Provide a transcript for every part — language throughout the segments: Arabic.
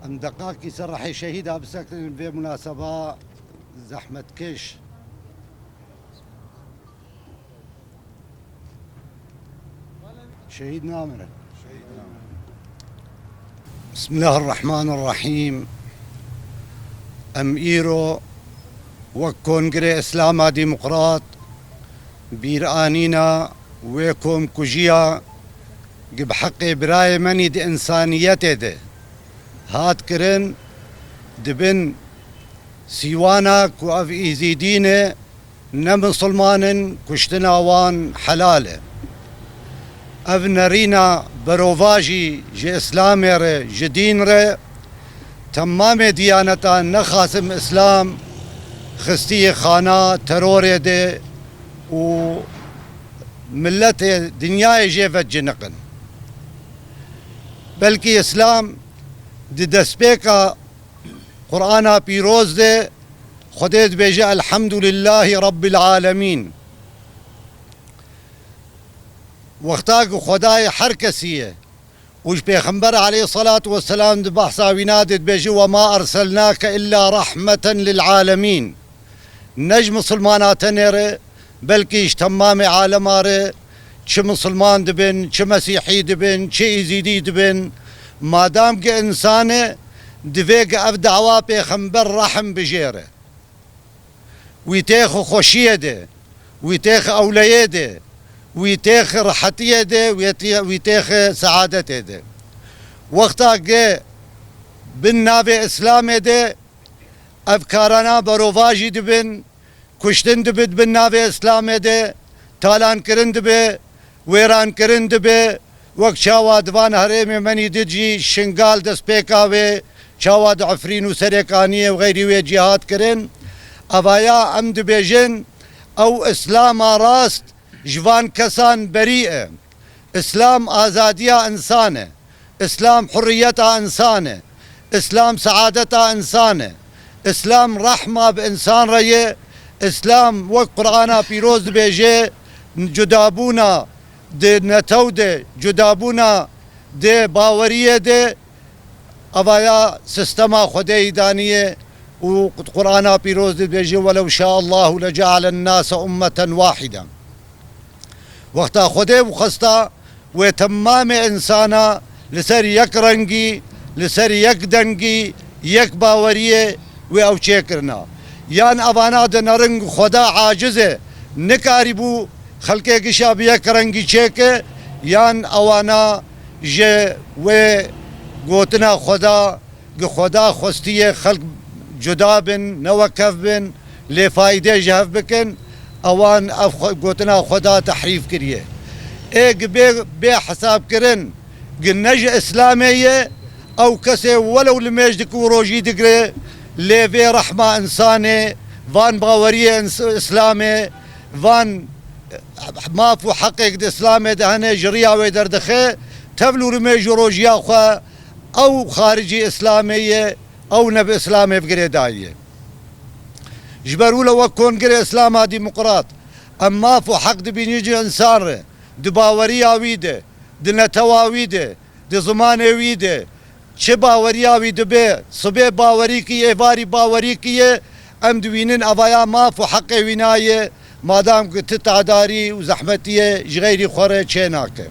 ام دقاقی سرحی شهید بسکن به مناسبه زحمت کش شهيد نامره. بسم الله الرحمن الرحيم. ام ايرو وكونغري اسلاما ديمقراط بيرانينا ويكم كوجيا بحق براي مني دي انسانيته ده هات كرن دبن سيوانا كو اف ايزيدين نمسلمان كشتناوان حلاله اف نرينا بروفاجي جي اسلامي ره جدين ره تمام ديانتا نخاسم اسلام خستي خانا ترور ده و ملت دنياي جيفت جنقن بلكي اسلام دي دسبيكا قرآنا بيروز ده خديت بيجا الحمد لله رب العالمين وقتاك خداي حركسية وش بيخنبر عليه الصلاة والسلام دي بحثا ونادت بيجي وما أرسلناك إلا رحمة للعالمين نجم مسلمانات نيري بلكي تمام عالماري چه مسلمان دبن چه مسيحي دبن چه يزيدي دبن ما دام که انسانه دویگ اف دعوا پیغمبر رحم بجیره ويتيخ خوشیه ده ويتيخ اولیه ده ويتيخ راحتیه ده ويتيخ سعادته ده وقتا که بن ناوی اسلام ده افکارانا بروواجی دبن کشتن دبد بن ناوی اسلام ده تالان کرند به ویران کرند به وقت شاواد وان هرم منی دجی شنگال دست پیکاوه شاواد عفرین و سرکانیه و غیری و جهاد کرن اوایا امد بیجن او اسلام راست جوان کسان بریئه اسلام آزادیا انسانه اسلام حریتا انسانه اسلام سعادتا انسانه اسلام رحمه بانسان ريه اسلام وقت قرآن پیروز بیجه جدابونا ده نتو ده جدابونا ده باوریه ده اوایا سیستما خدای دانیه و قرآن پیروز ده بیجه ولو شاء الله لجعل الناس امة واحدة وقتا خدای وخستا و تمام انسانا لسر یک رنگی لسر یک دنگی یک باوریه و او چیکرنا یان اوانا ده نرنگ خدا عاجزه نکاری بو خلقه گشا بیا کرنگی چیکه یان اوانا جه و گوتنا خدا خوستیه خلق جدا بن نوکف بن لفایده جهف بکن اوان گوتنا خدا تحریف کریه ایگ بی حساب کرن گنج اسلامیه او کسی ولو لمیجدک و روجی دگره لیوی رحمه انسانه وان باوریه اسلامه وان ما فو حقك الاسلام دهنه جريا ويدردخه تبلو رمي جروجيا خو او خارجي اسلاميه او نب اسلامي بقريدايه جبروا له كونغري اسلام ديمقراط اما فو حق بينيجي انسان دباوريا ويده دنتواويده دزمانه ويده چه باوريا ويده به صبي باوري كي ايباري باوري كي ام دوينن اوايا ما فو حق وينايه مادام قلت تعداري وزحمتيه غيري خوره چيناك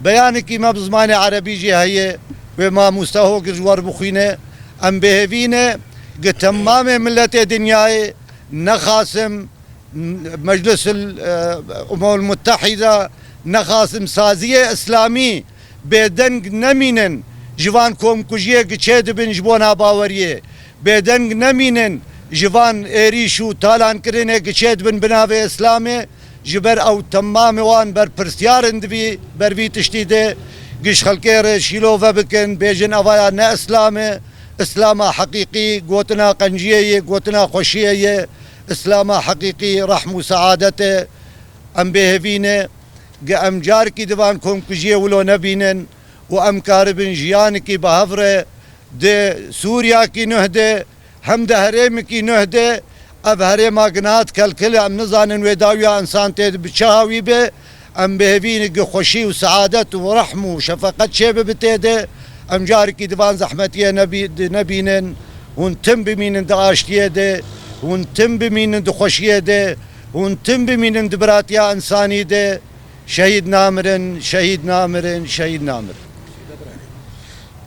بيانك ما بزمان عربي جي هي وما مستوى جوار بخينه ام بهوينه قلت تمام ملت دنياي نخاسم مجلس الامم المتحده نخاسم سازيه اسلامي بدنگ نمينن جوان كوم كوجيه گچيد بن جبونا باوريه بدنگ نمينن جوان ایریشو تالان کرنه گچید بن بناوه اسلامه جبر او تمام وان بر پرسیارند بی بر وی تشتیده گش خلکه شیلوه بکن بیجن اوایا نه اسلامه اسلام حقیقی گوتنا قنجیه گوتنا خوشیه اسلام حقیقی رحم و سعادته ام بهوینه ام جار کی دوان کوم کجیه ولو نبینن و ام کاربن جیان کی بهفره ده سوریا کی نهده هم ده هرم کی نهده اب هرم اگنات کل ام نزانن و داویا انسان تید بچاوی به ام بهوین خوشی و سعادت و رحم و شفقت شبه بتیده ام جاركي دبان زحمتيه نبينن ونتم بمين داشتيه ده ونتم بمين دخوشيه ده ونتم بمين دبراتيا انساني ده شهيد نامرن شهيد نامرن شهيد نامر.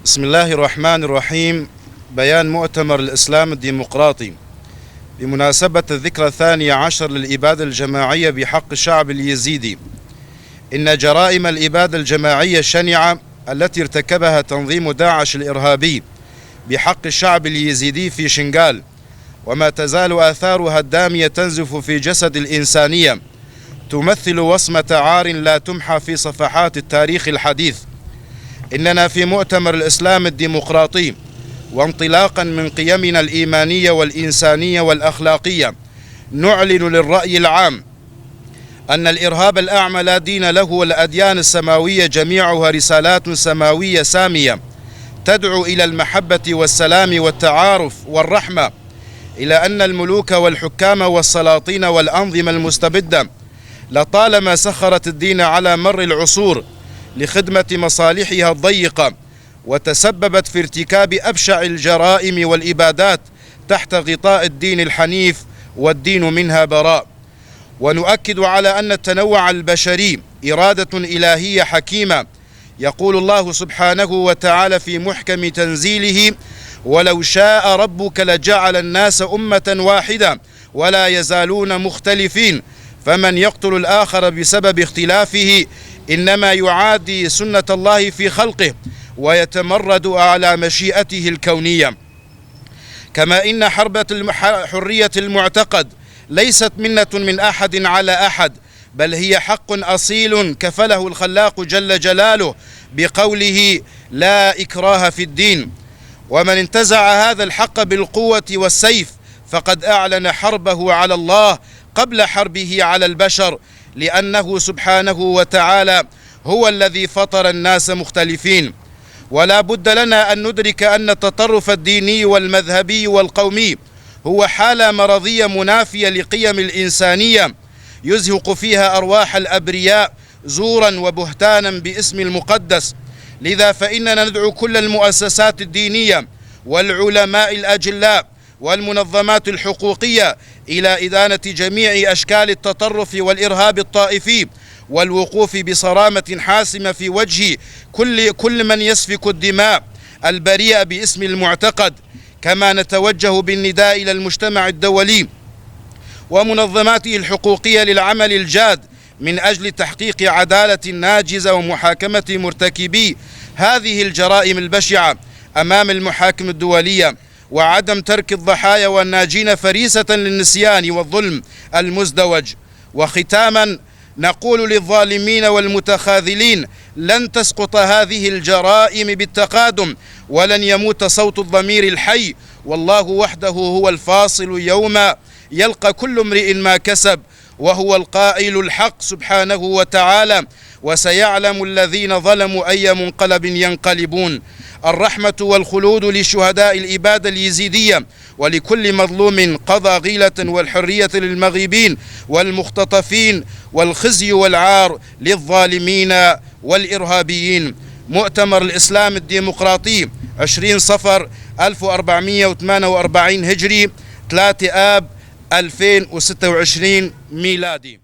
بسم الله الرحمن الرحيم. بيان مؤتمر الإسلام الديمقراطي بمناسبة الذكرى 12 للإبادة الجماعية بحق الشعب اليزيدي. إن جرائم الإبادة الجماعية الشنيعة التي ارتكبها تنظيم داعش الإرهابي بحق الشعب اليزيدي في شنغال وما تزال آثارها الدامية تنزف في جسد الإنسانية تمثل وصمة عار لا تمحى في صفحات التاريخ الحديث. إننا في مؤتمر الإسلام الديمقراطي وانطلاقا من قيمنا الإيمانية والإنسانية والأخلاقية نعلن للرأي العام أن الإرهاب الأعمى لا دين له، والأديان السماوية جميعها رسالات سماوية سامية تدعو إلى المحبة والسلام والتعارف والرحمة، إلى أن الملوك والحكام والسلاطين والأنظمة المستبدة لطالما سخرت الدين على مر العصور لخدمة مصالحها الضيقة، وتسببت في ارتكاب أبشع الجرائم والإبادات تحت غطاء الدين الحنيف والدين منها براء. ونؤكد على أن التنوع البشري إرادة إلهية حكيمة. يقول الله سبحانه وتعالى في محكم تنزيله: ولو شاء ربك لجعل الناس أمة واحدة ولا يزالون مختلفين فمن يقتل الآخر بسبب اختلافه إنما يعادي سنة الله في خلقه ويتمرد على مشيئته الكونية. كما إن حرية المعتقد ليست منة من أحد على أحد، بل هي حق أصيل كفله الخلاق جل جلاله بقوله: لا إكراه في الدين. ومن انتزع هذا الحق بالقوة والسيف فقد أعلن حربه على الله قبل حربه على البشر، لأنه سبحانه وتعالى هو الذي فطر الناس مختلفين. ولا بد لنا أن ندرك أن التطرف الديني والمذهبي والقومي هو حالة مرضية منافية لقيم الإنسانية يزهق فيها أرواح الأبرياء زورا وبهتانا باسم المقدس. لذا فإننا ندعو كل المؤسسات الدينية والعلماء الأجلاء والمنظمات الحقوقية إلى إدانة جميع أشكال التطرف والإرهاب الطائفي، والوقوف بصرامة حاسمة في وجه كل من يسفك الدماء البريئة باسم المعتقد. كما نتوجه بالنداء إلى المجتمع الدولي ومنظماته الحقوقية للعمل الجاد من أجل تحقيق عدالة ناجزة ومحاكمة مرتكبي هذه الجرائم البشعة أمام المحاكم الدولية، وعدم ترك الضحايا والناجين فريسة للنسيان والظلم المزدوج. وختاما نقول للظالمين والمتخاذلين: لن تسقط هذه الجرائم بالتقادم، ولن يموت صوت الضمير الحي، والله وحده هو الفاصل يوم يلقى كل امرئ ما كسب، وهو القائل الحق سبحانه وتعالى: وسيعلم الذين ظلموا أي منقلب ينقلبون. الرحمة والخلود لشهداء الإبادة اليزيدية ولكل مظلوم قضى غيلة، والحرية للمغيبين والمختطفين، والخزي والعار للظالمين والإرهابيين. مؤتمر الإسلام الديمقراطي 20 صفر 1448 هجري 3 آب 2026 ميلادي.